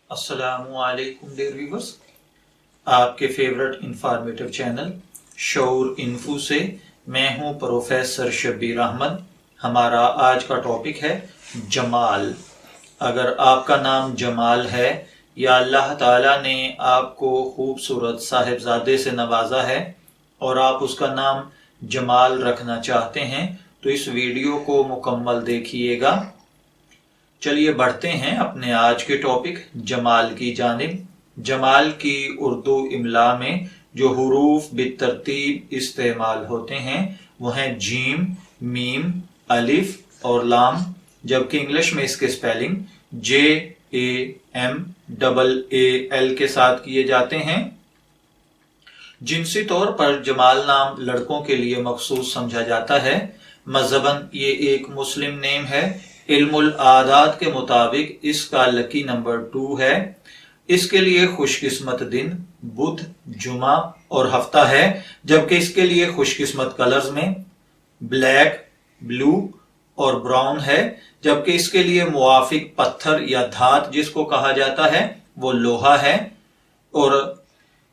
अस्सलामु अलैकुम dear viewers, आपके फेवरेट इंफॉर्मेटिव चैनल शऊर इन्फो से मैं हूं प्रोफेसर शब्बीर अहमद। हमारा आज का टॉपिक है जमाल। अगर आपका नाम जमाल है या अल्लाह ताला ने आपको खूबसूरत साहिबजादे से नवाजा है और आप उसका नाम जमाल रखना चाहते हैं तो इस वीडियो को मुकम्मल देखिएगा। चलिए बढ़ते हैं अपने आज के टॉपिक जमाल की जानिब। जमाल की उर्दू इमला में जो हुरूफ बितरतीब इस्तेमाल होते हैं वो हैं जीम, मीम, अलिफ और लाम, जबकि इंग्लिश में इसके स्पेलिंग JAMAAL के साथ किए जाते हैं। जिनसी तौर पर जमाल नाम लड़कों के लिए मखसूस समझा जाता है। मज़हबन ये एक मुस्लिम नेम है। इल्मुल आदात के मुताबिक इसका लकी नंबर 2 है। इसके लिए खुशकिस्मत दिन बुध, जुमा और हफ्ता है, जबकि इसके लिए खुशकिस्मत कलर्स में ब्लैक, ब्लू और ब्राउन है, जबकि इसके लिए मुआफिक पत्थर या धात जिसको कहा जाता है वो लोहा है। और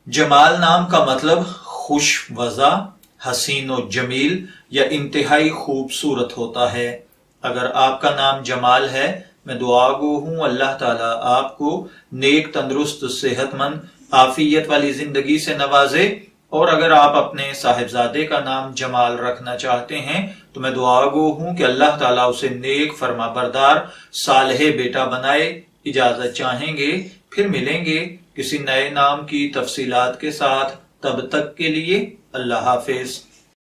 जमाल नाम का मतलब खुश वज़ा, हसीन व जमील या इंतहाई खूबसूरत होता है। अगर आपका नाम जमाल है, मैं दुआ गो हूँ अल्लाह ताला आपको नेक, तंदुरुस्त, सेहतमंद, आफियत वाली जिंदगी से नवाजे। और अगर आप अपने साहिबजादे का नाम जमाल रखना चाहते हैं तो मैं दुआ गो हूँ कि अल्लाह ताला उसे नेक, फरमाबरदार, सालेह बेटा बनाए। इजाजत चाहेंगे, फिर मिलेंगे किसी नए नाम की तफसीलात के साथ। तब तक के लिए अल्लाह हाफिज।